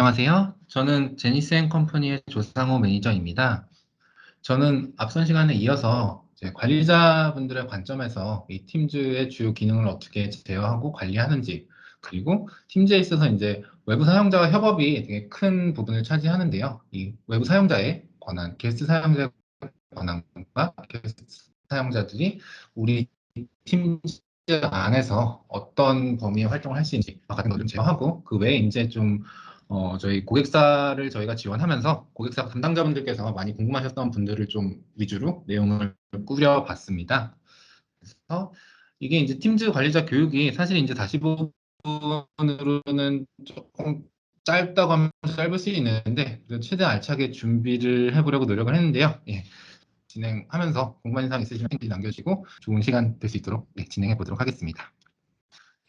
안녕하세요. 저는 제니스앤컴퍼니의 조상호 매니저입니다. 저는 앞선 시간에 이어서 이제 관리자분들의 관점에서 이 팀즈의 주요 기능을 어떻게 제어하고 관리하는지, 그리고 팀즈에 있어서 이제 외부 사용자와 협업이 되게 큰 부분을 차지하는데요. 이 외부 사용자의 권한, 게스트 사용자의 권한과 게스트 사용자들이 우리 팀즈 안에서 어떤 범위의 활동을 할 수 있는지 같은 것을 제어하고, 그 외에 이제 좀 저희 고객사를 저희가 지원하면서 고객사 담당자분들께서 많이 궁금하셨던 분들을 좀 위주로 내용을 꾸려봤습니다. 그래서 이게 이제 팀즈 관리자 교육이 사실 이제 다시보드로는 조금 짧다고 하면 짧을 수 있는데, 그래도 최대한 알차게 준비를 해보려고 노력을 했는데요. 예, 진행하면서 궁금한 사항 있으시면 남겨주시고 좋은 시간 될 수 있도록 진행해 보도록 하겠습니다.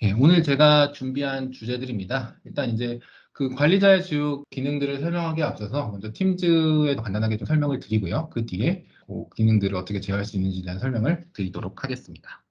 예, 오늘 제가 준비한 주제들입니다. 일단 이제 그 관리자의 주요 기능들을 설명하기에 앞서서 먼저 팀즈에 간단하게 좀 설명을 드리고요. 그 뒤에 그 기능들을 어떻게 제어할 수 있는지에 대한 설명을 드리도록 하겠습니다.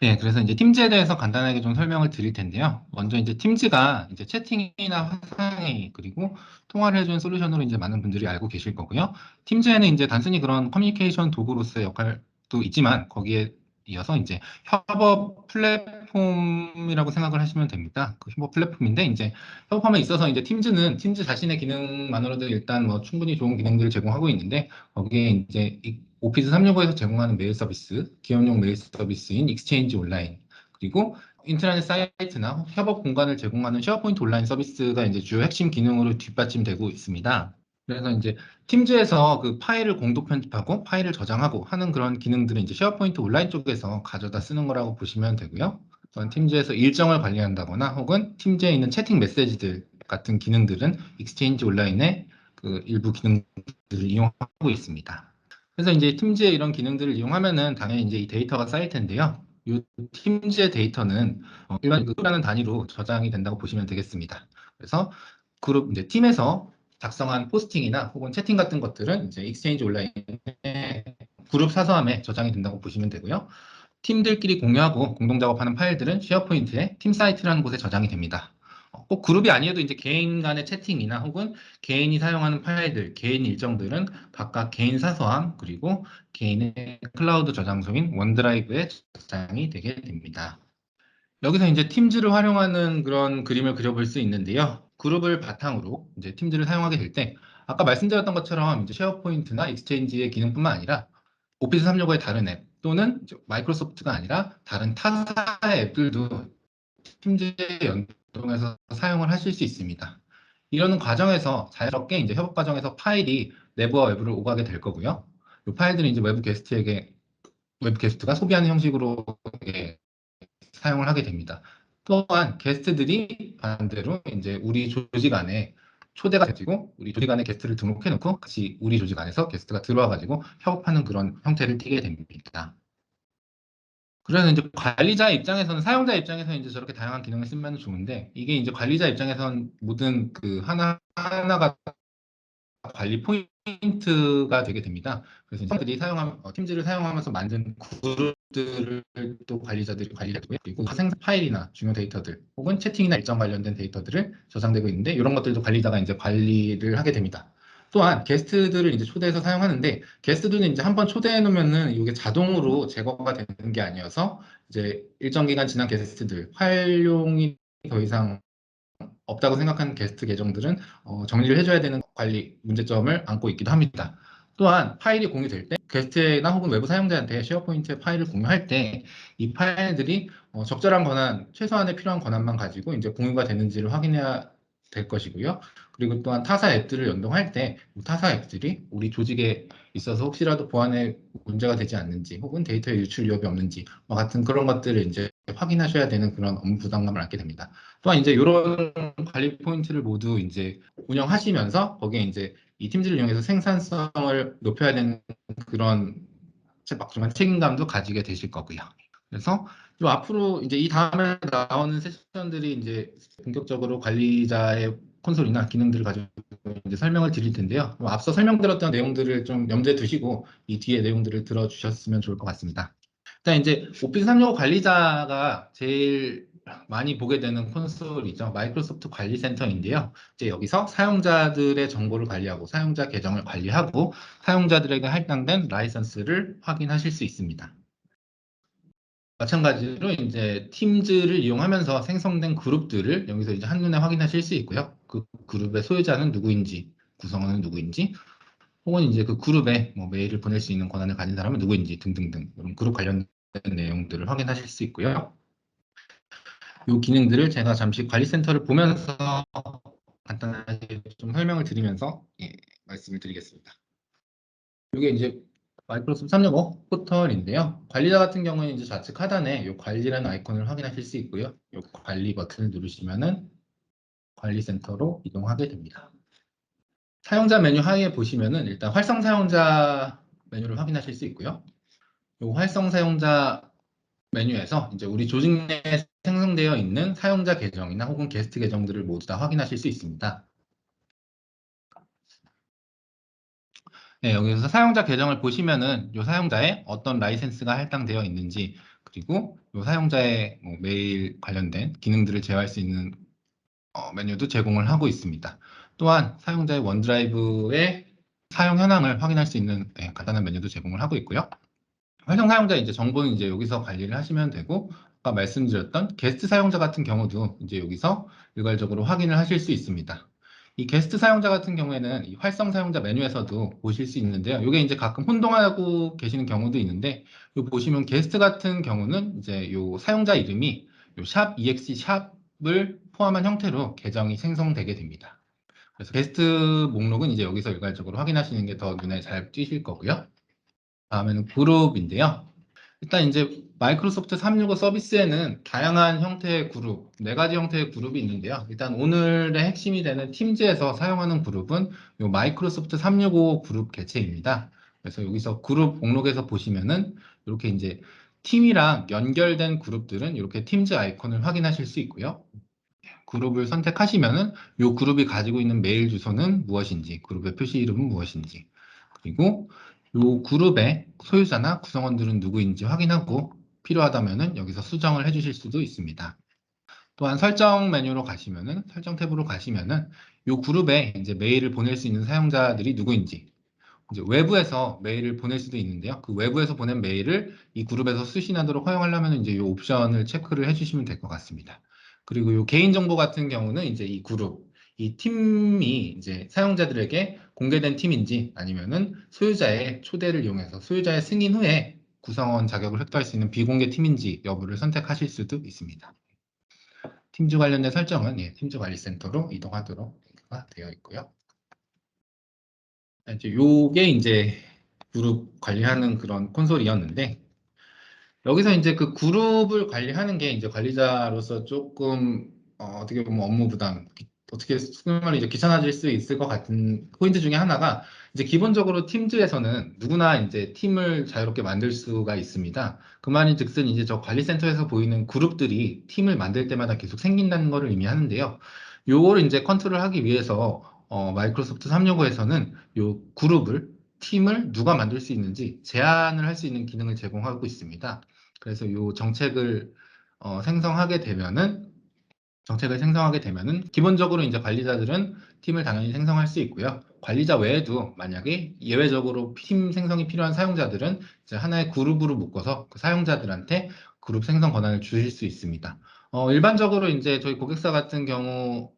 예, 그래서 이제 팀즈에 대해서 간단하게 좀 설명을 드릴 텐데요. 먼저 이제 팀즈가 이제 채팅이나 화상회의 그리고 통화를 해주는 솔루션으로 이제 많은 분들이 알고 계실 거고요. 팀즈에는 이제 단순히 그런 커뮤니케이션 도구로서의 역할도 있지만 거기에 이어서 이제 협업 플랫폼이라고 생각을 하시면 됩니다. 그 협업 플랫폼인데 이제 협업함에 있어서 이제 팀즈는 팀즈 자신의 기능만으로도 일단 뭐 충분히 좋은 기능들을 제공하고 있는데, 거기에 이제 오피스 365에서 제공하는 메일 서비스, 기업용 메일 서비스인 익스체인지 온라인, 그리고 인트라넷 사이트나 협업 공간을 제공하는 쉐어포인트 온라인 서비스가 이제 주요 핵심 기능으로 뒷받침되고 있습니다. 그래서 이제 팀즈에서 그 파일을 공동 편집하고 파일을 저장하고 하는 그런 기능들은 이제 쉐어포인트 온라인 쪽에서 가져다 쓰는 거라고 보시면 되고요. 또한 팀즈에서 일정을 관리한다거나 혹은 팀즈에 있는 채팅 메시지들 같은 기능들은 익스체인지 온라인의 그 일부 기능들을 이용하고 있습니다. 그래서 이제 팀즈의 이런 기능들을 이용하면은 당연히 이제 이 데이터가 쌓일 텐데요. 이 팀즈의 데이터는 일반 그룹이라는 단위로 저장이 된다고 보시면 되겠습니다. 그래서 그룹 이제 팀에서 작성한 포스팅이나 혹은 채팅 같은 것들은 이제 익스체인지 온라인의 그룹 사서함에 저장이 된다고 보시면 되고요. 팀들끼리 공유하고 공동 작업하는 파일들은 쉐어포인트의 팀 사이트라는 곳에 저장이 됩니다. 꼭 그룹이 아니어도 이제 개인 간의 채팅이나 혹은 개인이 사용하는 파일들, 개인 일정들은 각각 개인 사서함 그리고 개인의 클라우드 저장소인 원드라이브에 저장이 되게 됩니다. 여기서 이제 팀즈를 활용하는 그런 그림을 그려볼 수 있는데요. 그룹을 바탕으로 이제 팀즈를 사용하게 될 때 아까 말씀드렸던 것처럼 이제 쉐어포인트나 익스체인지의 기능뿐만 아니라 오피스 365의 다른 앱 또는 마이크로소프트가 아니라 다른 타사의 앱들도 팀즈에 연동해서 사용을 하실 수 있습니다. 이러는 과정에서 자연스럽게 이제 협업 과정에서 파일이 내부와 외부를 오가게 될 거고요. 이 파일들은 이제 외부 게스트가 소비하는 형식으로 사용을 하게 됩니다. 또한 게스트들이 반대로 이제 우리 조직 안에 초대가 되고 우리 조직 안에 게스트를 등록해 놓고 같이 우리 조직 안에서 게스트가 들어와 가지고 협업하는 그런 형태를 띠게 됩니다. 그래서 이제 관리자 입장에서는 사용자 입장에서는 이제 저렇게 다양한 기능을 쓰면 좋은데, 이게 이제 관리자 입장에서는 모든 그 하나하나가 관리 포인트가 되게 됩니다. 그래서 사람들이 팀즈를 사용하면서 만든 그룹들을 또 관리자들이 관리하고요. 그리고 생산 파일이나 중요 데이터들 혹은 채팅이나 일정 관련된 데이터들을 저장되고 있는데, 이런 것들도 관리자가 이제 관리를 하게 됩니다. 또한 게스트들을 이제 초대해서 사용하는데, 게스트들은 이제 한번 초대해 놓으면은 이게 자동으로 제거가 되는 게 아니어서 이제 일정 기간 지난 게스트들 활용이 더 이상 없다고 생각하는 게스트 계정들은 정리를 해줘야 되는 관리 문제점을 안고 있기도 합니다. 또한 파일이 공유될 때 게스트나 혹은 외부 사용자한테 쉐어포인트 파일을 공유할 때 이 파일들이 적절한 권한, 최소한의 필요한 권한만 가지고 이제 공유가 되는지를 확인해야 될 것이고요. 그리고 또한 타사 앱들을 연동할 때 타사 앱들이 우리 조직에 있어서 혹시라도 보안에 문제가 되지 않는지 혹은 데이터의 유출 위협이 없는지 같은 그런 것들을 이제 확인하셔야 되는 그런 업무 부담감을 안게 됩니다. 또한 이제 이런 관리 포인트를 모두 이제 운영하시면서 거기에 이제 이 팀즈를 이용해서 생산성을 높여야 되는 그런 막중한 책임감도 가지게 되실 거고요. 그래서 요 앞으로 이제 이 다음에 나오는 세션들이 이제 본격적으로 관리자의 콘솔이나 기능들을 가지고 이제 설명을 드릴 텐데요. 앞서 설명드렸던 내용들을 좀 염두에 두시고 이 뒤에 내용들을 들어주셨으면 좋을 것 같습니다. 일단 이제 오피스 365 관리자가 제일 많이 보게 되는 콘솔이죠. 마이크로소프트 관리센터인데요. 이제 여기서 사용자들의 정보를 관리하고 사용자 계정을 관리하고 사용자들에게 할당된 라이선스를 확인하실 수 있습니다. 마찬가지로 이제 팀즈를 이용하면서 생성된 그룹들을 여기서 이제 한눈에 확인하실 수 있고요. 그 그룹의 소유자는 누구인지, 구성원은 누구인지, 혹은 이제 그 그룹에 뭐 메일을 보낼 수 있는 권한을 가진 사람은 누구인지 등등등 이런 그룹 관련된 내용들을 확인하실 수 있고요. 이 기능들을 제가 잠시 관리센터를 보면서 간단하게 좀 설명을 드리면서 말씀을 드리겠습니다. 이게 이제 마이크로소프트 365 포털인데요. 관리자 같은 경우는 이제 좌측 하단에 이 관리라는 아이콘을 확인하실 수 있고요. 이 관리 버튼을 누르시면은 관리센터로 이동하게 됩니다. 사용자 메뉴 하위에 보시면은 일단 활성 사용자 메뉴를 확인하실 수 있고요. 이 활성 사용자 메뉴에서 이제 우리 조직 내에 생성되어 있는 사용자 계정이나 혹은 게스트 계정들을 모두 다 확인하실 수 있습니다. 네, 여기서 사용자 계정을 보시면은 이 사용자의 어떤 라이센스가 할당되어 있는지 그리고 이 사용자의 뭐 메일 관련된 기능들을 제어할 수 있는 메뉴도 제공을 하고 있습니다. 또한 사용자의 원드라이브의 사용 현황을 확인할 수 있는 간단한 메뉴도 제공을 하고 있고요. 활성 사용자 이제 정보는 이제 여기서 관리를 하시면 되고 아까 말씀드렸던 게스트 사용자 같은 경우도 이제 여기서 일괄적으로 확인을 하실 수 있습니다. 이 게스트 사용자 같은 경우에는 이 활성 사용자 메뉴에서도 보실 수 있는데요. 이게 이제 가끔 혼동하고 계시는 경우도 있는데 요 보시면 게스트 같은 경우는 이제 요 사용자 이름이 요 샵 exe 샵을 포함한 형태로 계정이 생성되게 됩니다. 그래서 게스트 목록은 이제 여기서 일괄적으로 확인하시는 게 더 눈에 잘 띄실 거고요. 다음에는 그룹인데요. 일단 이제 마이크로소프트 365 서비스에는 다양한 형태의 그룹, 네 가지 형태의 그룹이 있는데요. 일단 오늘의 핵심이 되는 팀즈에서 사용하는 그룹은 이 마이크로소프트 365 그룹 개체입니다. 그래서 여기서 그룹 목록에서 보시면은 이렇게 이제 팀이랑 연결된 그룹들은 이렇게 팀즈 아이콘을 확인하실 수 있고요. 그룹을 선택하시면은 이 그룹이 가지고 있는 메일 주소는 무엇인지, 그룹의 표시 이름은 무엇인지, 그리고 이 그룹의 소유자나 구성원들은 누구인지 확인하고 필요하다면은 여기서 수정을 해주실 수도 있습니다. 또한 설정 메뉴로 가시면은 설정 탭으로 가시면은 이 그룹에 이제 메일을 보낼 수 있는 사용자들이 누구인지 이제 외부에서 메일을 보낼 수도 있는데요. 그 외부에서 보낸 메일을 이 그룹에서 수신하도록 허용하려면 이제 이 옵션을 체크를 해주시면 될 것 같습니다. 그리고 이 개인정보 같은 경우는 이제 이 그룹, 이 팀이 이제 사용자들에게 공개된 팀인지 아니면은 소유자의 초대를 이용해서 소유자의 승인 후에 구성원 자격을 획득할 수 있는 비공개 팀인지 여부를 선택하실 수도 있습니다. 팀주 관련된 설정은 팀주 관리센터로 이동하도록 되어 있고요. 이제 요게 이제 그룹 관리하는 그런 콘솔이었는데 여기서 이제 그 그룹을 관리하는 게 이제 관리자로서 조금 떻게 보면 업무 부담 어떻게 보면 이제 귀찮아질 수 있을 것 같은 포인트 중에 하나가 이제 기본적으로 팀즈에서는 누구나 이제 팀을 자유롭게 만들 수가 있습니다. 그 말인즉슨 이제 저 관리센터에서 보이는 그룹들이 팀을 만들 때마다 계속 생긴다는 것을 의미하는데요. 요거를 이제 컨트롤하기 위해서 마이크로소프트 365에서는 요 그룹을 팀을 누가 만들 수 있는지 제한을 할 수 있는 기능을 제공하고 있습니다. 그래서 이 정책을 생성하게 되면은 기본적으로 이제 관리자들은 팀을 당연히 생성할 수 있고요. 관리자 외에도 만약에 예외적으로 팀 생성이 필요한 사용자들은 이제 하나의 그룹으로 묶어서 그 사용자들한테 그룹 생성 권한을 주실 수 있습니다. 일반적으로 이제 저희 고객사 같은 경우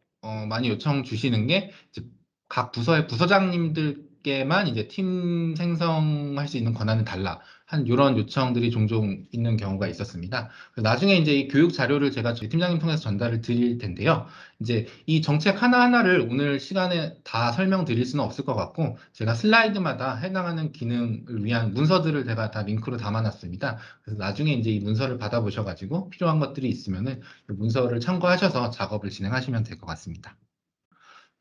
많이 요청 주시는 게 이제 각 부서의 부서장님들께만 이제 팀 생성할 수 있는 권한을 달라. 한 이런 요청들이 종종 있는 경우가 있었습니다. 나중에 이제 이 교육 자료를 제가 저희 팀장님 통해서 전달을 드릴 텐데요. 이제 이 정책 하나하나를 오늘 시간에 다 설명드릴 수는 없을 것 같고, 제가 슬라이드마다 해당하는 기능을 위한 문서들을 제가 다 링크로 담아놨습니다. 그래서 나중에 이제 이 문서를 받아보셔가지고 필요한 것들이 있으면은 그 문서를 참고하셔서 작업을 진행하시면 될 것 같습니다.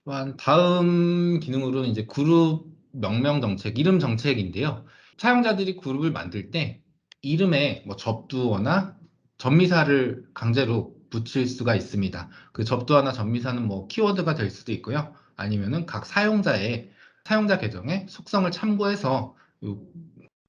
또한 다음 기능으로는 이제 그룹 명명 정책, 이름 정책인데요. 사용자들이 그룹을 만들 때 이름에 뭐 접두어나 접미사를 강제로 붙일 수가 있습니다. 그 접두어나 접미사는 뭐 키워드가 될 수도 있고요. 아니면은 각 사용자의 사용자 계정의 속성을 참고해서 요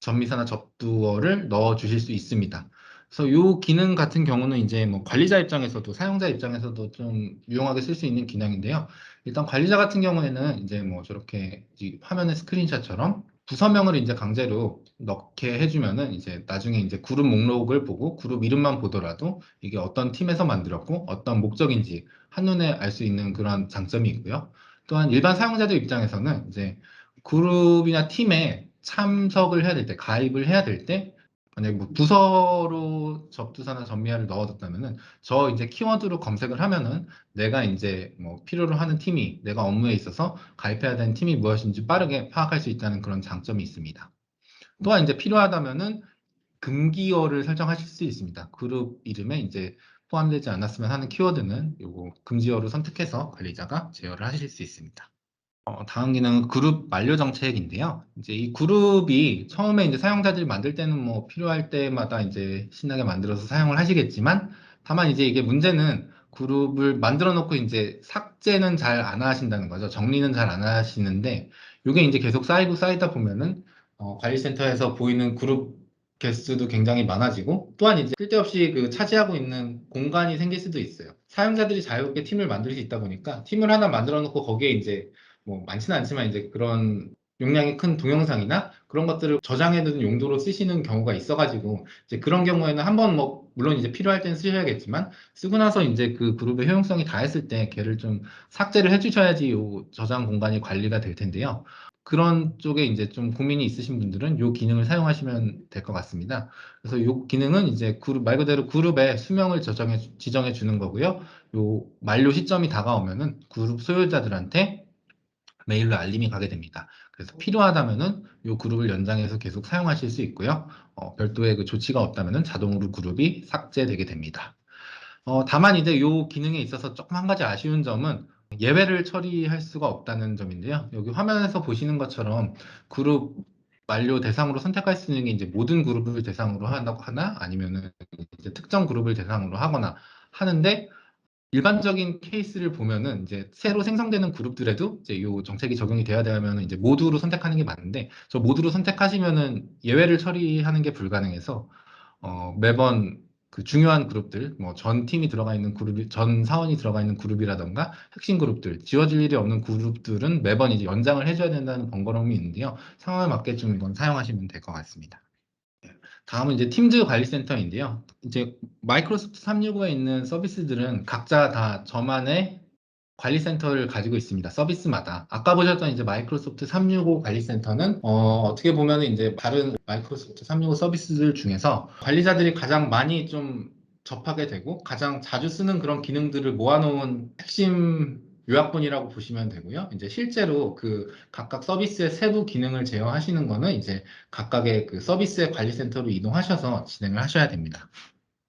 접미사나 접두어를 넣어 주실 수 있습니다. 그래서 요 기능 같은 경우는 이제 뭐 관리자 입장에서도 사용자 입장에서도 좀 유용하게 쓸 수 있는 기능인데요. 일단 관리자 같은 경우에는 이제 뭐 저렇게 이 화면의 스크린샷처럼 부서명을 이제 강제로 넣게 해주면은 이제 나중에 이제 그룹 목록을 보고 그룹 이름만 보더라도 이게 어떤 팀에서 만들었고 어떤 목적인지 한눈에 알 수 있는 그런 장점이 있고요. 또한 일반 사용자들 입장에서는 이제 그룹이나 팀에 참석을 해야 될 때, 가입을 해야 될 때, 만약에 뭐 부서로 접두사나 전미하를 넣어뒀다면은 저 이제 키워드로 검색을 하면은 내가 이제 뭐 필요로 하는 팀이 내가 업무에 있어서 가입해야 되는 팀이 무엇인지 빠르게 파악할 수 있다는 그런 장점이 있습니다. 또한 이제 필요하다면은 금기어를 설정하실 수 있습니다. 그룹 이름에 이제 포함되지 않았으면 하는 키워드는 요거 금지어로 선택해서 관리자가 제어를 하실 수 있습니다. 다음 기능은 그룹 만료 정책인데요. 이제 이 그룹이 처음에 이제 사용자들이 만들 때는 뭐 필요할 때마다 이제 신나게 만들어서 사용을 하시겠지만, 다만 이제 이게 문제는 그룹을 만들어 놓고 이제 삭제는 잘 안 하신다는 거죠. 정리는 잘 안 하시는데, 이게 이제 계속 쌓이고 쌓이다 보면은 관리센터에서 보이는 그룹 개수도 굉장히 많아지고, 또한 이제 쓸데없이 그 차지하고 있는 공간이 생길 수도 있어요. 사용자들이 자유롭게 팀을 만들 수 있다 보니까 팀을 하나 만들어 놓고 거기에 이제 뭐 많지는 않지만 이제 그런 용량이 큰 동영상이나 그런 것들을 저장해두는 용도로 쓰시는 경우가 있어가지고 이제 그런 경우에는 한번 뭐 물론 이제 필요할 땐 쓰셔야겠지만 쓰고 나서 이제 그 그룹의 효용성이 다했을 때 걔를 좀 삭제를 해주셔야지 요 저장 공간이 관리가 될 텐데요. 그런 쪽에 이제 좀 고민이 있으신 분들은 요 기능을 사용하시면 될 것 같습니다. 그래서 요 기능은 이제 그룹 말 그대로 그룹의 수명을 지정해 주는 거고요. 요 만료 시점이 다가오면은 그룹 소유자들한테 메일로 알림이 가게 됩니다. 그래서 필요하다면은 이 그룹을 연장해서 계속 사용하실 수 있고요. 별도의 그 조치가 없다면은 자동으로 그룹이 삭제되게 됩니다. 다만 이제 이 기능에 있어서 조금 한 가지 아쉬운 점은 예외를 처리할 수가 없다는 점인데요. 여기 화면에서 보시는 것처럼 그룹 만료 대상으로 선택할 수 있는 게 이제 모든 그룹을 대상으로 한다고 하나 아니면은 이제 특정 그룹을 대상으로 하거나 하는데 일반적인 케이스를 보면은 이제 새로 생성되는 그룹들에도 이제 이 정책이 적용이 돼야 되면 이제 모두로 선택하는 게 맞는데 저 모두로 선택하시면은 예외를 처리하는 게 불가능해서 매번 그 중요한 그룹들 뭐 전 팀이 들어가 있는 그룹 전 사원이 들어가 있는 그룹이라던가 핵심 그룹들 지워질 일이 없는 그룹들은 매번 이제 연장을 해줘야 된다는 번거로움이 있는데요. 상황에 맞게 좀 이건 사용하시면 될 것 같습니다. 다음은 이제 팀즈 관리센터인데요. 이제 마이크로소프트 365에 있는 서비스들은 각자 다 저만의 관리센터를 가지고 있습니다. 서비스마다. 아까 보셨던 이제 마이크로소프트 365 관리센터는 떻게 보면 이제 다른 마이크로소프트 365 서비스들 중에서 관리자들이 가장 많이 좀 접하게 되고 가장 자주 쓰는 그런 기능들을 모아놓은 핵심 요약본이라고 보시면 되고요. 이제 실제로 그 각각 서비스의 세부 기능을 제어하시는 거는 이제 각각의 그 서비스의 관리센터로 이동하셔서 진행을 하셔야 됩니다.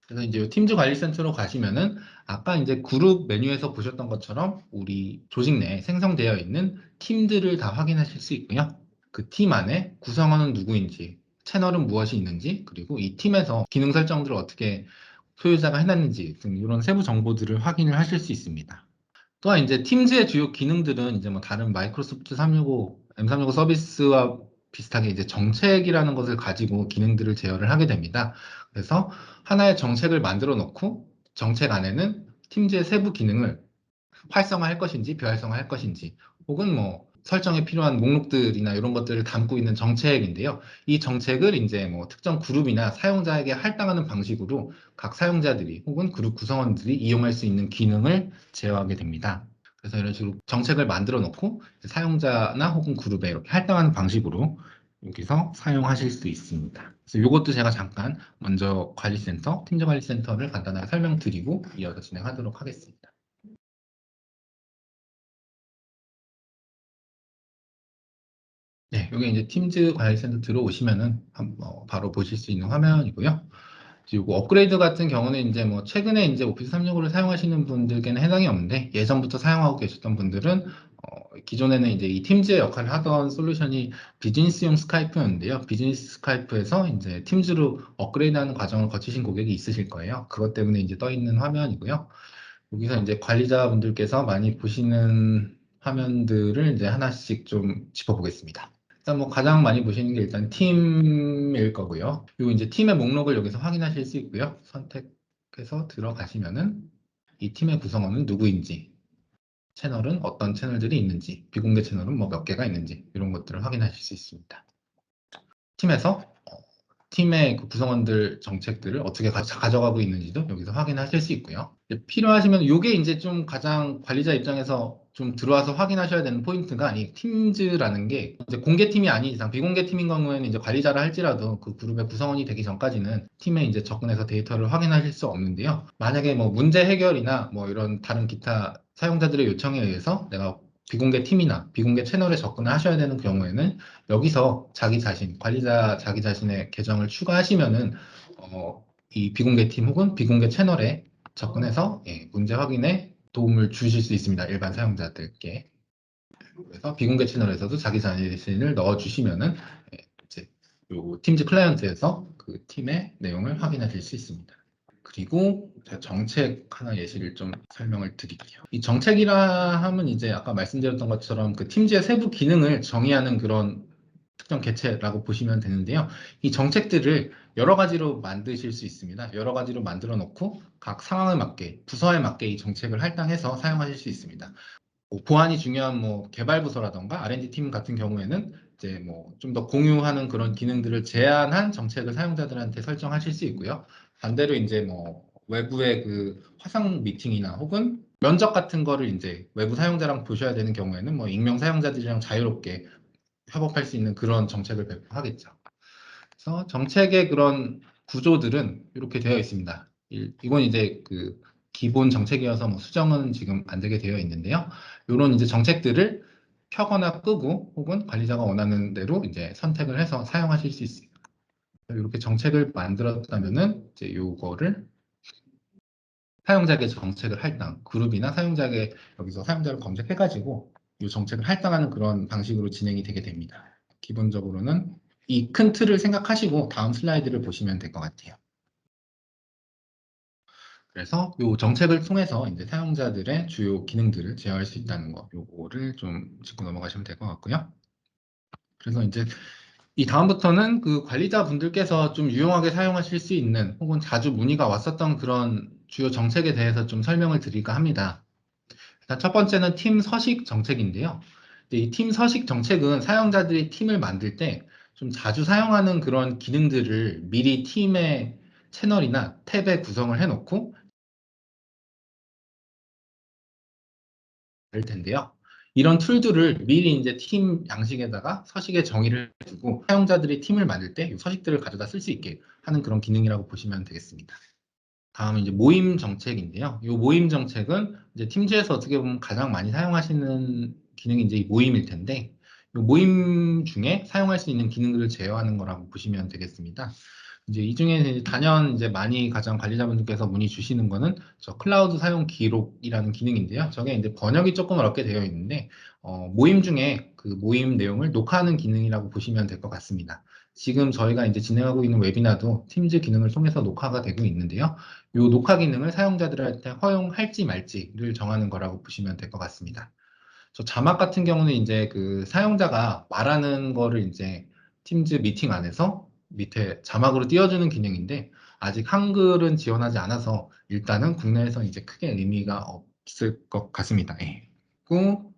그래서 이제 팀즈 관리센터로 가시면은 아까 이제 그룹 메뉴에서 보셨던 것처럼 우리 조직 내에 생성되어 있는 팀들을 다 확인하실 수 있고요. 그 팀 안에 구성원은 누구인지, 채널은 무엇이 있는지, 그리고 이 팀에서 기능 설정들을 어떻게 소유자가 해놨는지 등 이런 세부 정보들을 확인을 하실 수 있습니다. 또한 이제 팀즈의 주요 기능들은 이제 뭐 다른 마이크로소프트 365, M365 서비스와 비슷하게 이제 정책이라는 것을 가지고 기능들을 제어를 하게 됩니다. 그래서 하나의 정책을 만들어 놓고 정책 안에는 팀즈의 세부 기능을 활성화할 것인지 비활성화할 것인지 혹은 뭐 설정에 필요한 목록들이나 이런 것들을 담고 있는 정책인데요. 이 정책을 이제 뭐 특정 그룹이나 사용자에게 할당하는 방식으로 각 사용자들이 혹은 그룹 구성원들이 이용할 수 있는 기능을 제어하게 됩니다. 그래서 이런 식으로 정책을 만들어 놓고 사용자나 혹은 그룹에 이렇게 할당하는 방식으로 여기서 사용하실 수 있습니다. 그래서 이것도 제가 잠깐 먼저 관리센터, 팀즈 관리센터를 간단하게 설명드리고 이어서 진행하도록 하겠습니다. 네, 여기 이제 팀즈 관리센터 들어오시면은 바로 보실 수 있는 화면이고요. 그리고 업그레이드 같은 경우는 이제 뭐 최근에 이제 오피스 365를 사용하시는 분들께는 해당이 없는데 예전부터 사용하고 계셨던 분들은 기존에는 이제 이 팀즈의 역할을 하던 솔루션이 비즈니스용 스카이프였는데요. 비즈니스 스카이프에서 이제 팀즈로 업그레이드하는 과정을 거치신 고객이 있으실 거예요. 그것 때문에 이제 떠 있는 화면이고요. 여기서 이제 관리자분들께서 많이 보시는 화면들을 이제 하나씩 좀 짚어보겠습니다. 일단 뭐 가장 많이 보시는 게 일단 팀일 거고요. 그리고 이제 팀의 목록을 여기서 확인하실 수 있고요. 선택해서 들어가시면은 이 팀의 구성원은 누구인지, 채널은 어떤 채널들이 있는지, 비공개 채널은 뭐 몇 개가 있는지 이런 것들을 확인하실 수 있습니다. 팀에서 팀의 그 구성원들 정책들을 어떻게 가져가고 있는지도 여기서 확인하실 수 있고요. 필요하시면 이게 이제 좀 가장 관리자 입장에서 좀 들어와서 확인하셔야 되는 포인트가 이 팀즈라는 게 이제 공개 팀이 아닌 이상 비공개 팀인 경우에는 이제 관리자를 할지라도 그 그룹의 구성원이 되기 전까지는 팀에 이제 접근해서 데이터를 확인하실 수 없는데요. 만약에 뭐 문제 해결이나 뭐 이런 다른 기타 사용자들의 요청에 의해서 내가 비공개 팀이나 비공개 채널에 접근을 하셔야 되는 경우에는 여기서 자기 자신, 관리자 자기 자신의 계정을 추가하시면은 이 비공개 팀 혹은 비공개 채널에 접근해서 문제 확인에 도움을 주실 수 있습니다. 일반 사용자들께. 그래서 비공개 채널에서도 자기 자신을 넣어주시면은 이제 요 팀즈 클라이언트에서 그 팀의 내용을 확인하실 수 있습니다. 그리고 제가 정책 하나 예시를 좀 설명을 드릴게요. 이 정책이라 하면 이제 아까 말씀드렸던 것처럼 그 팀즈의 세부 기능을 정의하는 그런 특정 개체라고 보시면 되는데요. 이 정책들을 여러 가지로 만드실 수 있습니다. 여러 가지로 만들어 놓고 각 상황에 맞게, 부서에 맞게 이 정책을 할당해서 사용하실 수 있습니다. 뭐 보안이 중요한 뭐 개발 부서라던가 R&D 팀 같은 경우에는 이제 뭐 좀 더 공유하는 그런 기능들을 제한한 정책을 사용자들한테 설정하실 수 있고요. 반대로 이제 뭐 외부의 그 화상 미팅이나 혹은 면접 같은 거를 이제 외부 사용자랑 보셔야 되는 경우에는 뭐 익명 사용자들이랑 자유롭게 협업할 수 있는 그런 정책을 배포하겠죠. 그래서 정책의 그런 구조들은 이렇게 되어 있습니다. 이건 이제 그 기본 정책이어서 뭐 수정은 지금 안 되게 되어 있는데요. 이런 이제 정책들을 켜거나 끄고 혹은 관리자가 원하는 대로 이제 선택을 해서 사용하실 수 있습니다. 이렇게 정책을 만들었다면은 이제 요거를 사용자에게 정책을 할당, 그룹이나 사용자에게 여기서 사용자를 검색해가지고 이 정책을 할당하는 그런 방식으로 진행이 되게 됩니다. 기본적으로는 이 큰 틀을 생각하시고 다음 슬라이드를 보시면 될 것 같아요. 그래서 이 정책을 통해서 이제 사용자들의 주요 기능들을 제어할 수 있다는 거, 요거를 좀 짚고 넘어가시면 될 것 같고요. 그래서 이제 이 다음부터는 그 관리자분들께서 좀 유용하게 사용하실 수 있는 혹은 자주 문의가 왔었던 그런 주요 정책에 대해서 좀 설명을 드릴까 합니다. 일단 첫 번째는 팀 서식 정책인데요. 이 팀 서식 정책은 사용자들이 팀을 만들 때 좀 자주 사용하는 그런 기능들을 미리 팀의 채널이나 탭에 구성을 해놓고 될 텐데요. 이런 툴들을 미리 이제 팀 양식에다가 서식에 정의를 두고 사용자들이 팀을 만들 때 이 서식들을 가져다 쓸 수 있게 하는 그런 기능이라고 보시면 되겠습니다. 다음은 이제 모임 정책인데요. 이 모임 정책은 이제 팀즈에서 어떻게 보면 가장 많이 사용하시는 기능이 이제 이 모임일 텐데, 이 모임 중에 사용할 수 있는 기능들을 제어하는 거라고 보시면 되겠습니다. 이제 이 중에 이제 단연 이제 많이 가장 관리자분들께서 문의 주시는 거는 저 클라우드 사용 기록이라는 기능인데요. 저게 이제 번역이 조금 어렵게 되어 있는데, 모임 중에 그 모임 내용을 녹화하는 기능이라고 보시면 될 것 같습니다. 지금 저희가 이제 진행하고 있는 웨비나도 팀즈 기능을 통해서 녹화가 되고 있는데요. 이 녹화 기능을 사용자들한테 허용할지 말지를 정하는 거라고 보시면 될 것 같습니다. 저 자막 같은 경우는 이제 그 사용자가 말하는 거를 이제 팀즈 미팅 안에서 밑에 자막으로 띄워주는 기능인데 아직 한글은 지원하지 않아서 일단은 국내에서 이제 크게 의미가 없을 것 같습니다. 예. 그리고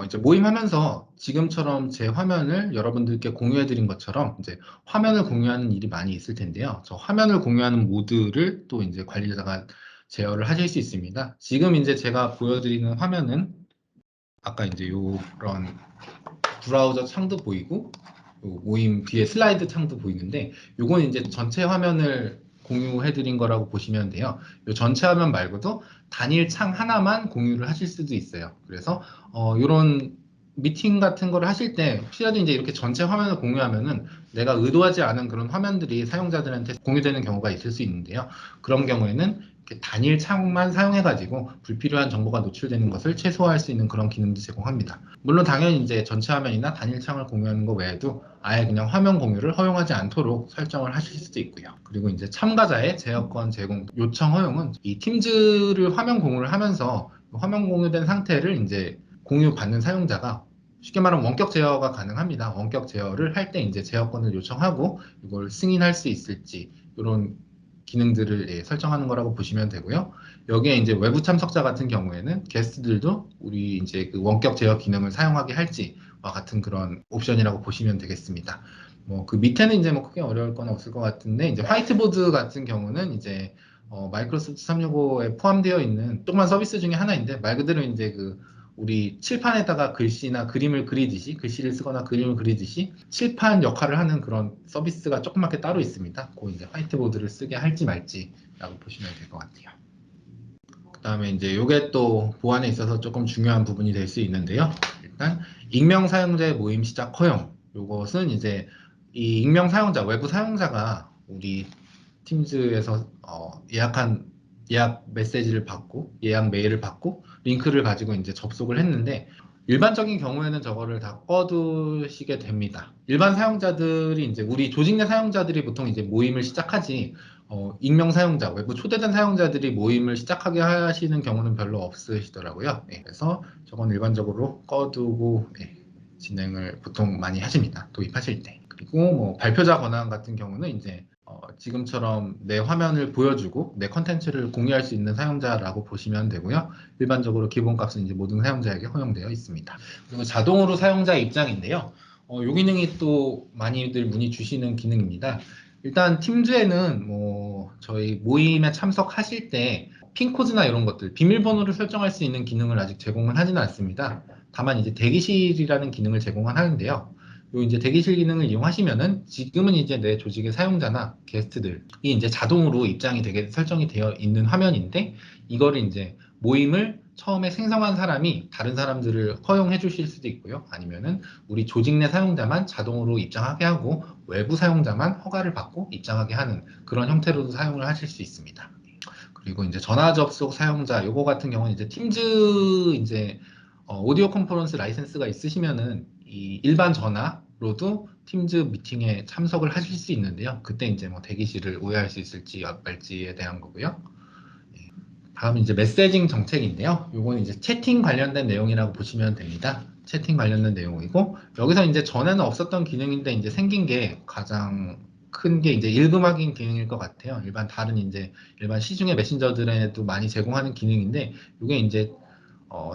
이제 모임하면서 지금처럼 제 화면을 여러분들께 공유해 드린 것처럼 이제 화면을 공유하는 일이 많이 있을 텐데요. 저 화면을 공유하는 모드를 또 이제 관리자가 제어를 하실 수 있습니다. 지금 이제 제가 보여드리는 화면은 아까 이제 요런 브라우저 창도 보이고 요 모임 뒤에 슬라이드 창도 보이는데 요건 이제 전체 화면을 공유해 드린 거라고 보시면 돼요. 요 전체 화면 말고도 단일 창 하나만 공유를 하실 수도 있어요. 그래서 요런 미팅 같은 거를 하실 때 혹시라도 이제 이렇게 전체 화면을 공유하면은 내가 의도하지 않은 그런 화면들이 사용자들한테 공유되는 경우가 있을 수 있는데요. 그런 경우에는 이렇게 단일 창만 사용해가지고 불필요한 정보가 노출되는 것을 최소화할 수 있는 그런 기능도 제공합니다. 물론 당연히 이제 전체 화면이나 단일 창을 공유하는 것 외에도 아예 그냥 화면 공유를 허용하지 않도록 설정을 하실 수도 있고요. 그리고 이제 참가자의 제어권 제공 요청 허용은 이 팀즈를 화면 공유를 하면서 화면 공유된 상태를 이제 공유받는 사용자가 쉽게 말하면 원격 제어가 가능합니다. 원격 제어를 할 때 이제 제어권을 요청하고 이걸 승인할 수 있을지 이런 기능들을 설정하는 거라고 보시면 되고요. 여기에 이제 외부 참석자 같은 경우에는 게스트들도 우리 이제 그 원격 제어 기능을 사용하게 할지와 같은 그런 옵션이라고 보시면 되겠습니다. 뭐 그 밑에는 이제 뭐 크게 어려울 건 없을 것 같은데 이제 화이트보드 같은 경우는 이제 마이크로소프트 365에 포함되어 있는 조그만 서비스 중에 하나인데 말 그대로 이제 그 우리 칠판에다가 글씨나 그림을 그리듯이 글씨를 쓰거나 그림을 그리듯이 칠판 역할을 하는 그런 서비스가 조그맣게 따로 있습니다. 그 이제 화이트보드를 쓰게 할지 말지라고 보시면 될 것 같아요. 그다음에 이제 이게 또 보안에 있어서 조금 중요한 부분이 될 수 있는데요. 일단 익명 사용자의 모임 시작 허용. 이것은 이제 이 익명 사용자, 외부 사용자가 우리 팀즈에서 예약 메시지를 받고 예약 메일을 받고 링크를 가지고 이제 접속을 했는데 일반적인 경우에는 저거를 다 꺼두시게 됩니다. 일반 사용자들이 이제 우리 조직 내 사용자들이 보통 이제 모임을 시작하지 익명 사용자, 외부 초대된 사용자들이 모임을 시작하게 하시는 경우는 별로 없으시더라고요. 그래서 저건 일반적으로 꺼두고 진행을 보통 많이 하십니다. 도입하실 때. 그리고 뭐 발표자 권한 같은 경우는 이제 지금처럼 내 화면을 보여주고 내 컨텐츠를 공유할 수 있는 사용자라고 보시면 되고요. 일반적으로 기본값은 이제 모든 사용자에게 허용되어 있습니다. 그리고 자동으로 사용자 입장인데요. 이 기능이 또 많이들 문의 주시는 기능입니다. 일단 팀즈에는 뭐 저희 모임에 참석하실 때 핀코드나 이런 것들, 비밀번호를 설정할 수 있는 기능을 아직 제공을 하지는 않습니다. 다만 이제 대기실이라는 기능을 제공을 하는데요. 요 이제 대기실 기능을 이용하시면은 지금은 이제 내 조직의 사용자나 게스트들이 이제 자동으로 입장이 되게 설정이 되어 있는 화면인데 이거를 이제 모임을 처음에 생성한 사람이 다른 사람들을 허용해 주실 수도 있고요. 아니면은 우리 조직 내 사용자만 자동으로 입장하게 하고 외부 사용자만 허가를 받고 입장하게 하는 그런 형태로도 사용을 하실 수 있습니다. 그리고 이제 전화 접속 사용자 요거 같은 경우는 이제 팀즈 이제 오디오 컨퍼런스 라이센스가 있으시면은 이 일반 전화로도 팀즈 미팅에 참석을 하실 수 있는데요. 그때 이제 뭐 대기실을 우회할 수 있을지 말지에 대한 거고요. 다음은 이제 메시징 정책인데요. 요거는 이제 채팅 관련된 내용이라고 보시면 됩니다. 채팅 관련된 내용이고 여기서 이제 전에는 없었던 기능인데 이제 생긴 게 가장 큰 게 이제 읽음 확인 기능일 것 같아요. 다른 이제 일반 시중의 메신저들에도 많이 제공하는 기능인데 이게 이제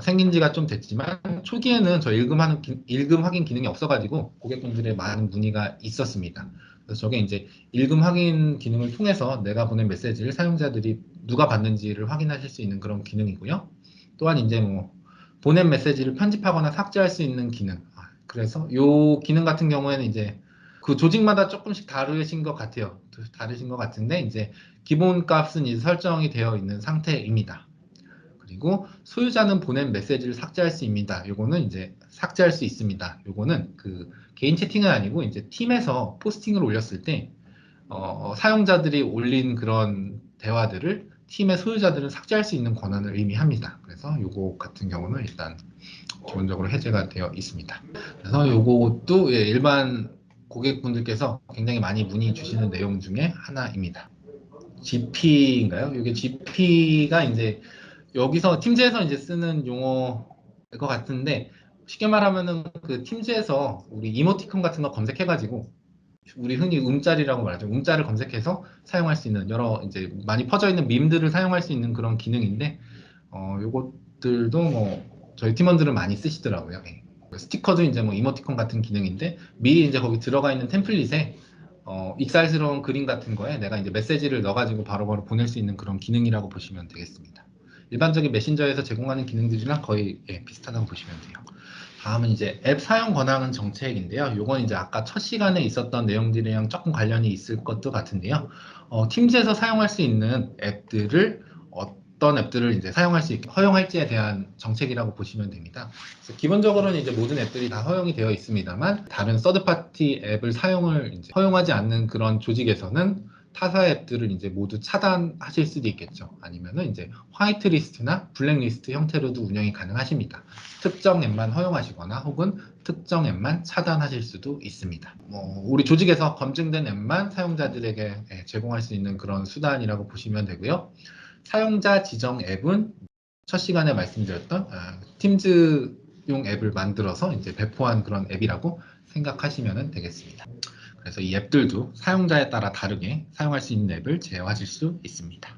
생긴 지가 좀 됐지만 초기에는 저 읽음 확인 기능이 없어가지고 고객분들의 많은 문의가 있었습니다. 그래서 저게 이제 읽음 확인 기능을 통해서 내가 보낸 메시지를 사용자들이 누가 봤는지를 확인하실 수 있는 그런 기능이고요. 또한 이제 뭐 보낸 메시지를 편집하거나 삭제할 수 있는 기능. 그래서 이 기능 같은 경우에는 이제 그 조직마다 조금씩 다르신 것 같아요. 다르신 것 같은데 이제 기본 값은 이제 설정이 되어 있는 상태입니다. 그리고 소유자는 보낸 메시지를 삭제할 수 있습니다. 요거는 이제 삭제할 수 있습니다. 요거는 그 개인 채팅은 아니고 이제 팀에서 포스팅을 올렸을 때 사용자들이 올린 그런 대화들을 팀의 소유자들은 삭제할 수 있는 권한을 의미합니다. 그래서 요거 같은 경우는 일단 기본적으로 해제가 되어 있습니다. 그래서 요것도 일반 고객분들께서 굉장히 많이 문의 주시는 내용 중에 하나입니다. GP인가요? 이게 GP가 이제 여기서 팀즈에서 이제 쓰는 용어일 것 같은데 쉽게 말하면은 그 팀즈에서 우리 이모티콘 같은 거 검색해가지고 우리 흔히 음짤이라고 말하죠. 음짤을 검색해서 사용할 수 있는 여러 이제 많이 퍼져 있는 밈들을 사용할 수 있는 그런 기능인데 요것들도 뭐 저희 팀원들은 많이 쓰시더라고요. 예. 스티커도 이제 뭐 이모티콘 같은 기능인데 미리 이제 거기 들어가 있는 템플릿에 익살스러운 그림 같은 거에 내가 이제 메시지를 넣어가지고 바로바로 보낼 수 있는 그런 기능이라고 보시면 되겠습니다. 일반적인 메신저에서 제공하는 기능들이랑 거의 비슷하다고 보시면 돼요. 다음은 이제 앱 사용 권한 정책인데요. 요건 이제 아까 첫 시간에 있었던 내용들이랑 조금 관련이 있을 것도 같은데요. 팀즈에서 사용할 수 있는 앱들을 어떤 앱들을 이제 사용할 수 있게 허용할지에 대한 정책이라고 보시면 됩니다. 그래서 기본적으로는 이제 모든 앱들이 다 허용이 되어 있습니다만 다른 서드 파티 앱을 사용을 이제 허용하지 않는 그런 조직에서는 타사 앱들을 이제 모두 차단하실 수도 있겠죠. 아니면은 이제 화이트리스트나 블랙리스트 형태로도 운영이 가능하십니다. 특정 앱만 허용하시거나 혹은 특정 앱만 차단하실 수도 있습니다. 우리 조직에서 검증된 앱만 사용자들에게 제공할 수 있는 그런 수단이라고 보시면 되고요. 사용자 지정 앱은 첫 시간에 말씀드렸던 팀즈 앱을 만들어서 이제 배포한 그런 앱이라고 생각하시면 되겠습니다. 그래서 이 앱들도 사용자에 따라 다르게 사용할 수 있는 앱을 제어하실 수 있습니다.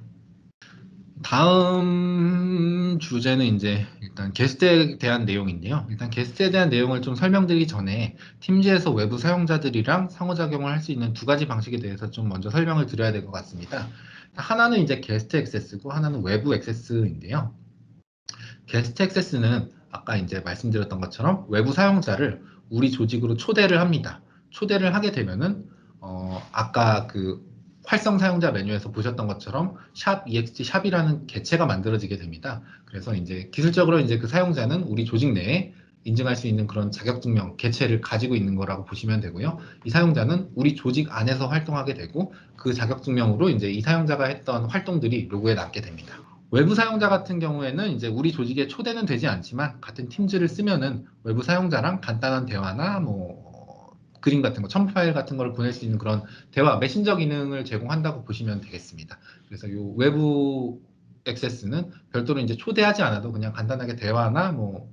다음 주제는 이제 일단 게스트에 대한 내용인데요. 일단 게스트에 대한 내용을 좀 설명드리기 전에 팀즈에서 외부 사용자들이랑 상호작용을 할 수 있는 두 가지 방식에 대해서 좀 먼저 설명을 드려야 될 것 같습니다. 하나는 이제 게스트 액세스고 하나는 외부 액세스인데요. 게스트 액세스는 아까 이제 말씀드렸던 것처럼 외부 사용자를 우리 조직으로 초대를 합니다. 초대를 하게 되면은 아까 그 활성 사용자 메뉴에서 보셨던 것처럼 샵 ext 샵이라는 객체가 만들어지게 됩니다. 그래서 이제 기술적으로 이제 그 사용자는 우리 조직 내에 인증할 수 있는 그런 자격증명 객체를 가지고 있는 거라고 보시면 되고요. 이 사용자는 우리 조직 안에서 활동하게 되고 그 자격증명으로 이제 이 사용자가 했던 활동들이 로그에 남게 됩니다. 외부 사용자 같은 경우에는 이제 우리 조직에 초대는 되지 않지만 같은 팀즈를 쓰면은 외부 사용자랑 간단한 대화나 뭐 그림 같은 거, 첨부 파일 같은 걸 보낼 수 있는 그런 대화, 메신저 기능을 제공한다고 보시면 되겠습니다. 그래서 이 외부 액세스는 별도로 이제 초대하지 않아도 그냥 간단하게 대화나 뭐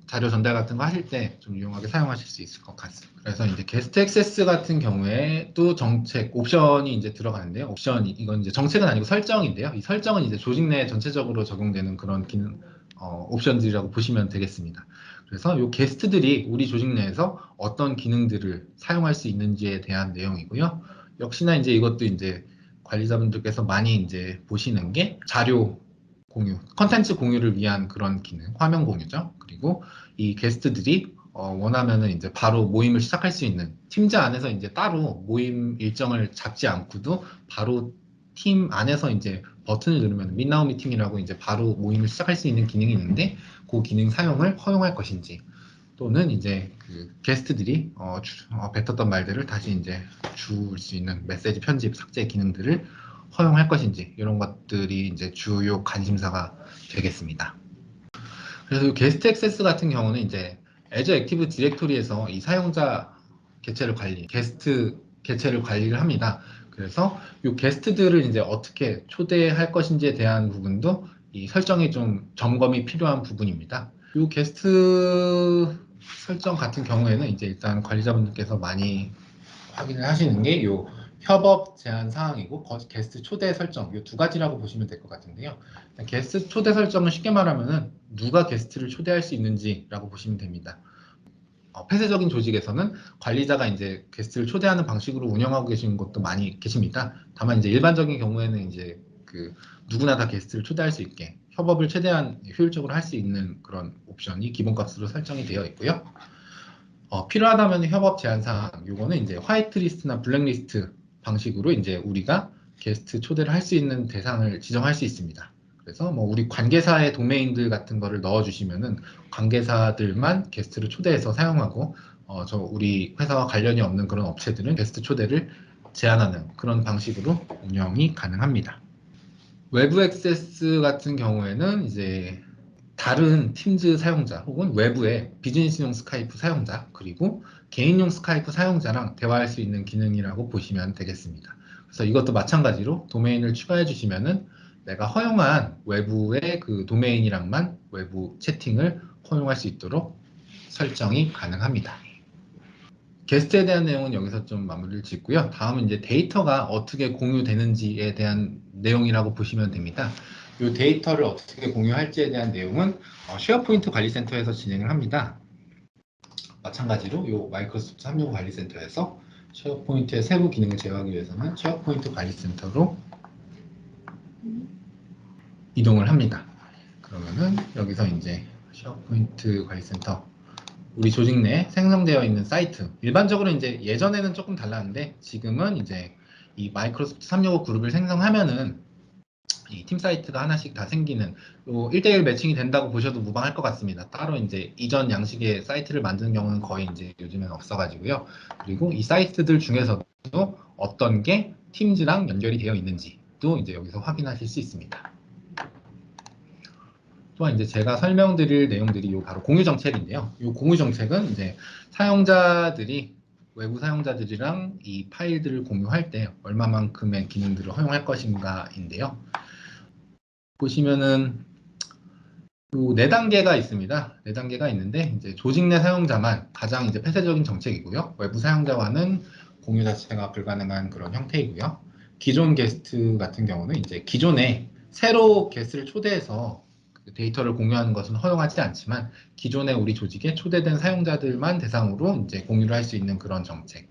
자료 전달 같은 거 하실 때 좀 유용하게 사용하실 수 있을 것 같습니다. 그래서 이제 게스트 액세스 같은 경우에 또 정책 옵션이 이제 들어가는데요. 옵션이 이건 이제 정책은 아니고 설정인데요. 이 설정은 이제 조직 내에 전체적으로 적용되는 그런 기능 옵션들이라고 보시면 되겠습니다. 그래서 이 게스트들이 우리 조직 내에서 어떤 기능들을 사용할 수 있는지에 대한 내용이고요. 역시나 이제 이것도 이제 관리자분들께서 많이 이제 보시는 게 자료 공유, 컨텐츠 공유를 위한 그런 기능, 화면 공유죠. 그리고 이 게스트들이 원하면은 이제 바로 모임을 시작할 수 있는 팀즈 안에서 이제 따로 모임 일정을 잡지 않고도 바로 팀 안에서 이제 버튼을 누르면 민나우 미팅이라고 이제 바로 모임을 시작할 수 있는 기능이 있는데 그 기능 사용을 허용할 것인지 또는 이제 그 게스트들이 뱉었던 말들을 다시 이제 줄 수 있는 메시지 편집 삭제 기능들을 허용할 것인지 이런 것들이 이제 주요 관심사가 되겠습니다. 그래서 게스트 액세스 같은 경우는 이제 Azure 액티브 디렉토리에서 이 사용자 개체를 게스트 개체를 관리를 합니다. 그래서 이 게스트들을 이제 어떻게 초대할 것인지에 대한 부분도 이 설정이 좀 점검이 필요한 부분입니다. 이 게스트 설정 같은 경우에는 이제 일단 관리자분들께서 많이 확인을 하시는 게 이 협업 제한 사항이고 게스트 초대 설정 이 두 가지라고 보시면 될 것 같은데요. 게스트 초대 설정은 쉽게 말하면은 누가 게스트를 초대할 수 있는지라고 보시면 됩니다. 폐쇄적인 조직에서는 관리자가 이제 게스트를 초대하는 방식으로 운영하고 계시는 것도 많이 계십니다. 다만 이제 일반적인 경우에는 이제 그 누구나 다 게스트를 초대할 수 있게 협업을 최대한 효율적으로 할 수 있는 그런 옵션이 기본값으로 설정이 되어 있고요. 필요하다면 협업 제한 사항, 요거는 이제 화이트리스트나 블랙리스트 방식으로 이제 우리가 게스트 초대를 할 수 있는 대상을 지정할 수 있습니다. 그래서 뭐 우리 관계사의 도메인들 같은 거를 넣어주시면은 관계사들만 게스트를 초대해서 사용하고 저 우리 회사와 관련이 없는 그런 업체들은 게스트 초대를 제한하는 그런 방식으로 운영이 가능합니다. 외부 액세스 같은 경우에는 이제 다른 팀즈 사용자 혹은 외부의 비즈니스용 스카이프 사용자 그리고 개인용 스카이프 사용자랑 대화할 수 있는 기능이라고 보시면 되겠습니다. 그래서 이것도 마찬가지로 도메인을 추가해 주시면은 내가 허용한 외부의 그 도메인이랑만 외부 채팅을 허용할 수 있도록 설정이 가능합니다. 게스트에 대한 내용은 여기서 좀 마무리를 짓고요. 다음은 이제 데이터가 어떻게 공유되는지에 대한 내용이라고 보시면 됩니다. 이 데이터를 어떻게 공유할지에 대한 내용은 쉐어포인트 관리센터에서 진행을 합니다. 마찬가지로 이 마이크로소프트 365 관리센터에서 쉐어포인트의 세부 기능을 제어하기 위해서는 쉐어포인트 관리센터로 이동을 합니다. 그러면은 여기서 이제 쉐어포인트 관리센터 우리 조직 내에 생성되어 있는 사이트 일반적으로 이제 예전에는 조금 달랐는데 지금은 이제 이 마이크로소프트 365 그룹을 생성하면은 이 팀 사이트가 하나씩 다 생기는 1대1 매칭이 된다고 보셔도 무방할 것 같습니다. 따로 이제 이전 양식의 사이트를 만드는 경우는 거의 이제 요즘엔 없어가지고요. 그리고 이 사이트들 중에서도 어떤 게 팀즈랑 연결이 되어 있는지도 이제 여기서 확인하실 수 있습니다. 또한 이제 제가 설명드릴 내용들이 요 바로 공유 정책인데요. 이 공유 정책은 이제 사용자들이 외부 사용자들이랑 이 파일들을 공유할 때 얼마만큼의 기능들을 허용할 것인가인데요. 보시면은 요 4단계가 있습니다. 4단계가 있는데, 이제 조직 내 사용자만 가장 이제 폐쇄적인 정책이고요. 외부 사용자와는 공유 자체가 불가능한 그런 형태이고요. 기존 게스트 같은 경우는 이제 기존에 새로 게스트를 초대해서 그 데이터를 공유하는 것은 허용하지 않지만, 기존에 우리 조직에 초대된 사용자들만 대상으로 이제 공유를 할 수 있는 그런 정책.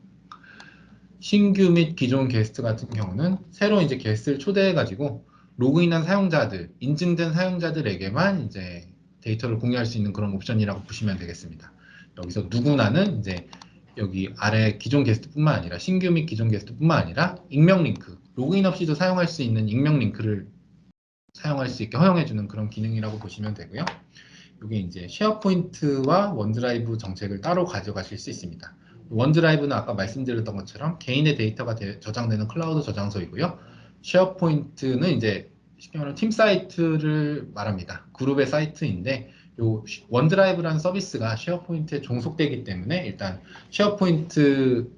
신규 및 기존 게스트 같은 경우는 새로 이제 게스트를 초대해가지고 로그인한 사용자들, 인증된 사용자들에게만 이제 데이터를 공유할 수 있는 그런 옵션이라고 보시면 되겠습니다. 여기서 누구나는 이제 여기 아래 기존 게스트뿐만 아니라 신규 및 기존 게스트뿐만 아니라 익명 링크, 로그인 없이도 사용할 수 있는 익명 링크를 사용할 수 있게 허용해주는 그런 기능이라고 보시면 되고요. 이게 이제 쉐어포인트와 원드라이브 정책을 따로 가져가실 수 있습니다. 원드라이브는 아까 말씀드렸던 것처럼 개인의 데이터가 저장되는 클라우드 저장소이고요. 쉐어포인트는 이제 쉽게 말하면 팀 사이트를 말합니다. 그룹의 사이트인데 요 원드라이브라는 서비스가 쉐어포인트에 종속되기 때문에 일단 쉐어포인트보다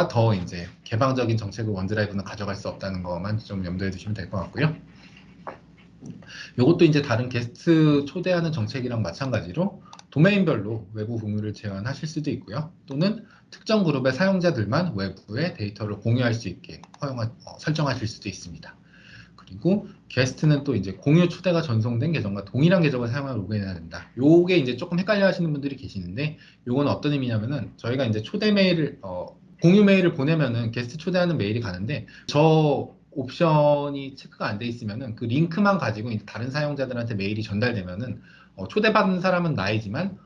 더 이제 개방적인 정책을 원드라이브는 가져갈 수 없다는 것만 좀 염두에 두시면 될 것 같고요. 이것도 이제 다른 게스트 초대하는 정책이랑 마찬가지로 도메인별로 외부 공유를 제한하실 수도 있고요. 또는 특정 그룹의 사용자들만 외부에 데이터를 공유할 수 있게 설정하실 수도 있습니다. 그리고 게스트는 또 이제 공유 초대가 전송된 계정과 동일한 계정을 사용하여 로그인해야 된다. 요게 이제 조금 헷갈려 하시는 분들이 계시는데, 요건 어떤 의미냐면은 저희가 이제 초대 메일을, 공유 메일을 보내면은 게스트 초대하는 메일이 가는데, 저 옵션이 체크가 안 돼 있으면은 그 링크만 가지고 이제 다른 사용자들한테 메일이 전달되면은 초대받은 사람은 나이지만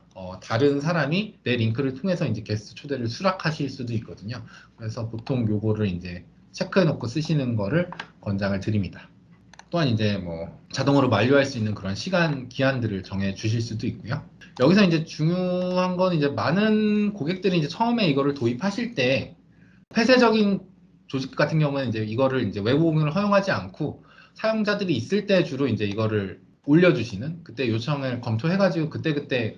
다른 사람이 내 링크를 통해서 이제 게스트 초대를 수락하실 수도 있거든요. 그래서 보통 요거를 이제 체크해 놓고 쓰시는 거를 권장을 드립니다. 또한 이제 뭐 자동으로 만료할 수 있는 그런 시간 기한들을 정해 주실 수도 있고요. 여기서 이제 중요한 건 이제 많은 고객들이 이제 처음에 이거를 도입하실 때 폐쇄적인 조직 같은 경우는 이제 이거를 이제 외부 공유를 허용하지 않고 사용자들이 있을 때 주로 이제 이거를 올려주시는, 그때 요청을 검토해가지고 그때그때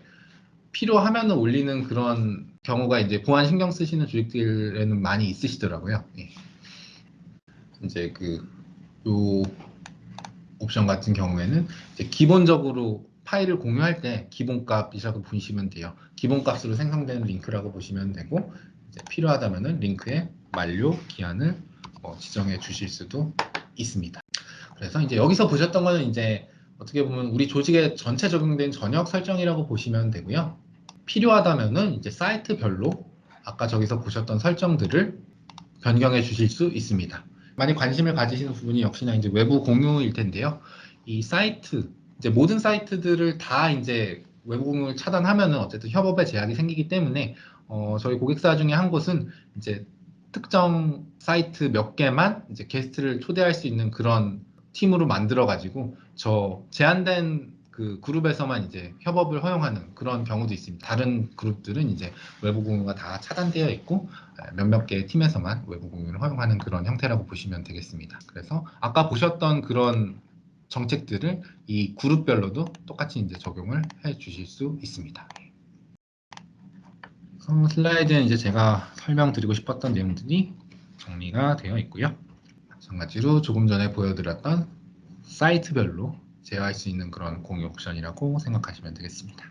필요하면은 올리는 그런 경우가 이제 보안 신경 쓰시는 조직들에는 많이 있으시더라고요. 예. 이제 요 옵션 같은 경우에는 이제 기본적으로 파일을 공유할 때 기본값이라고 보시면 돼요. 기본값으로 생성되는 링크라고 보시면 되고, 이제 필요하다면은 링크의 만료 기한을 지정해 주실 수도 있습니다. 그래서 이제 여기서 보셨던 거는 이제 어떻게 보면 우리 조직에 전체 적용된 전역 설정이라고 보시면 되고요. 필요하다면은 이제 사이트별로 아까 저기서 보셨던 설정들을 변경해 주실 수 있습니다. 많이 관심을 가지시는 부분이 역시나 이제 외부 공유일 텐데요. 이 사이트, 이제 모든 사이트들을 다 이제 외부 공유를 차단하면은 어쨌든 협업에 제약이 생기기 때문에 저희 고객사 중에 한 곳은 이제 특정 사이트 몇 개만 이제 게스트를 초대할 수 있는 그런 팀으로 만들어 가지고 저 제한된 그 그룹에서만 이제 협업을 허용하는 그런 경우도 있습니다. 다른 그룹들은 이제 외부 공유가 다 차단되어 있고 몇몇 개의 팀에서만 외부 공유를 허용하는 그런 형태라고 보시면 되겠습니다. 그래서 아까 보셨던 그런 정책들을 이 그룹별로도 똑같이 이제 적용을 해 주실 수 있습니다. 슬라이드는 이제 제가 설명드리고 싶었던 내용들이 정리가 되어 있고요. 마찬가지로 조금 전에 보여드렸던 사이트별로 제어할 수 있는 그런 공유 옵션이라고 생각하시면 되겠습니다.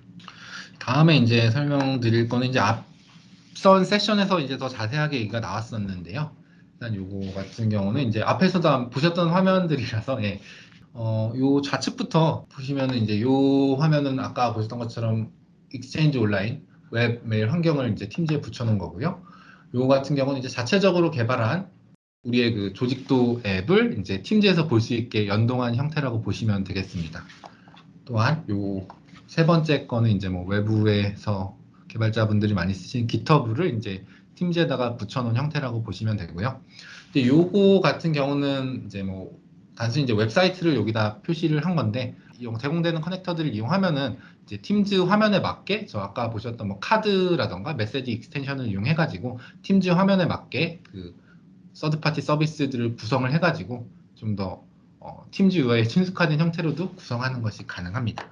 다음에 이제 설명드릴 거는 이제 앞선 세션에서 이제 더 자세하게 얘기가 나왔었는데요. 일단 요거 같은 경우는 이제 앞에서도 보셨던 화면들이라서 요 좌측부터 보시면은 이제 요 화면은 아까 보셨던 것처럼 익스체인지 온라인 웹 메일 환경을 이제 팀즈에 붙여놓은 거고요. 요 같은 경우는 이제 자체적으로 개발한 우리의 그 조직도 앱을 이제 팀즈에서 볼 수 있게 연동한 형태라고 보시면 되겠습니다. 또한 요 세 번째 거는 이제 뭐 외부에서 개발자분들이 많이 쓰시는 GitHub를 이제 팀즈에다가 붙여놓은 형태라고 보시면 되고요. 근데 요거 같은 경우는 이제 뭐 단순히 이제 웹사이트를 여기다 표시를 한 건데 제공되는 커넥터들을 이용하면은 이제 팀즈 화면에 맞게 저 아까 보셨던 뭐 카드라던가 메시지 익스텐션을 이용해가지고 팀즈 화면에 맞게 그 서드파티 서비스들을 구성을 해가지고 좀 더 팀즈 UI에 친숙화된 형태로도 구성하는 것이 가능합니다.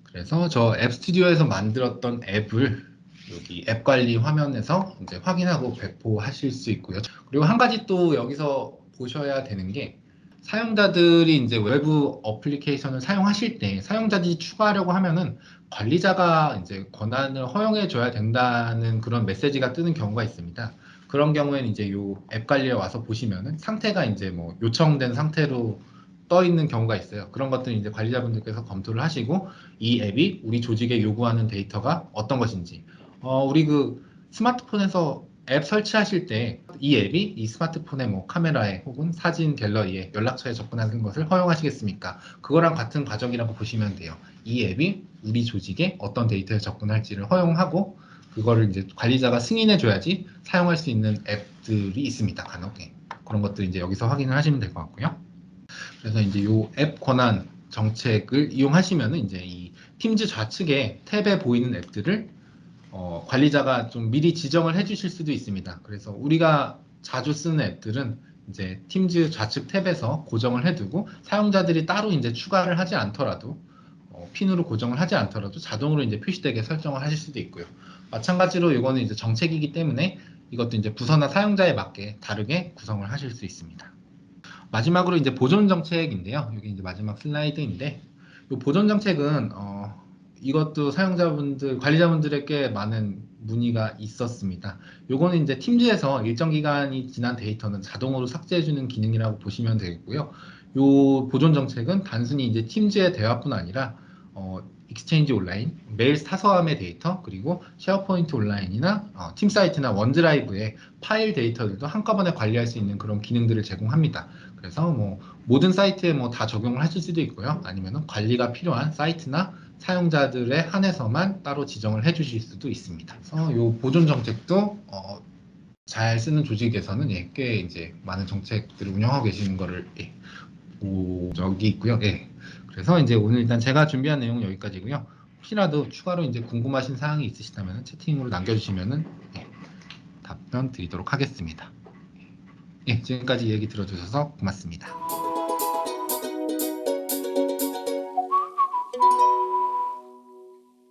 그래서 저 앱 스튜디오에서 만들었던 앱을 여기 앱 관리 화면에서 이제 확인하고 배포하실 수 있고요. 그리고 한 가지 또 여기서 보셔야 되는 게 사용자들이 이제 외부 어플리케이션을 사용하실 때 사용자들이 추가하려고 하면은 관리자가 이제 권한을 허용해 줘야 된다는 그런 메시지가 뜨는 경우가 있습니다. 그런 경우에는 이제 요 앱 관리에 와서 보시면은 상태가 이제 뭐 요청된 상태로 떠 있는 경우가 있어요. 그런 것들은 이제 관리자분들께서 검토를 하시고 이 앱이 우리 조직에 요구하는 데이터가 어떤 것인지, 우리 그 스마트폰에서 앱 설치하실 때 이 앱이 이 스마트폰의 뭐 카메라에 혹은 사진 갤러리에 연락처에 접근하는 것을 허용하시겠습니까? 그거랑 같은 과정이라고 보시면 돼요. 이 앱이 우리 조직에 어떤 데이터에 접근할지를 허용하고 그거를 이제 관리자가 승인해 줘야지 사용할 수 있는 앱들이 있습니다. 간혹 그런 것들 이제 여기서 확인을 하시면 될 것 같고요. 그래서 이제 요 앱 권한 정책을 이용하시면은 이제 이 팀즈 좌측에 탭에 보이는 앱들을 관리자가 좀 미리 지정을 해 주실 수도 있습니다. 그래서 우리가 자주 쓰는 앱들은 이제 팀즈 좌측 탭에서 고정을 해두고 사용자들이 따로 이제 추가를 하지 않더라도 핀으로 고정을 하지 않더라도 자동으로 이제 표시되게 설정을 하실 수도 있고요. 마찬가지로 이거는 이제 정책이기 때문에 이것도 이제 부서나 사용자에 맞게 다르게 구성을 하실 수 있습니다. 마지막으로 이제 보존 정책인데요. 여기 이제 마지막 슬라이드인데, 이 보존 정책은 이것도 사용자분들, 관리자분들에게 많은 문의가 있었습니다. 요거는 이제 팀즈에서 일정 기간이 지난 데이터는 자동으로 삭제해주는 기능이라고 보시면 되겠고요. 요 보존 정책은 단순히 이제 팀즈의 대화뿐 아니라 익스체인지 온라인, 메일 사서함의 데이터, 그리고 쉐어포인트 온라인이나 팀 사이트나 원드라이브의 파일 데이터들도 한꺼번에 관리할 수 있는 그런 기능들을 제공합니다. 그래서 뭐 모든 사이트에 뭐 다 적용을 하실 수도 있고요. 아니면 관리가 필요한 사이트나 사용자들에 한해서만 따로 지정을 해 주실 수도 있습니다. 그래서 이 보존 정책도 잘 쓰는 조직에서는 꽤 이제 많은 정책들을 운영하고 계시는 거를 본 적이 있고요. 그래서 이제 오늘 일단 제가 준비한 내용은 여기까지고요. 혹시라도 추가로 이제 궁금하신 사항이 있으시다면 채팅으로 남겨주시면은 답변 드리도록 하겠습니다. 지금까지 얘기 들어주셔서 고맙습니다.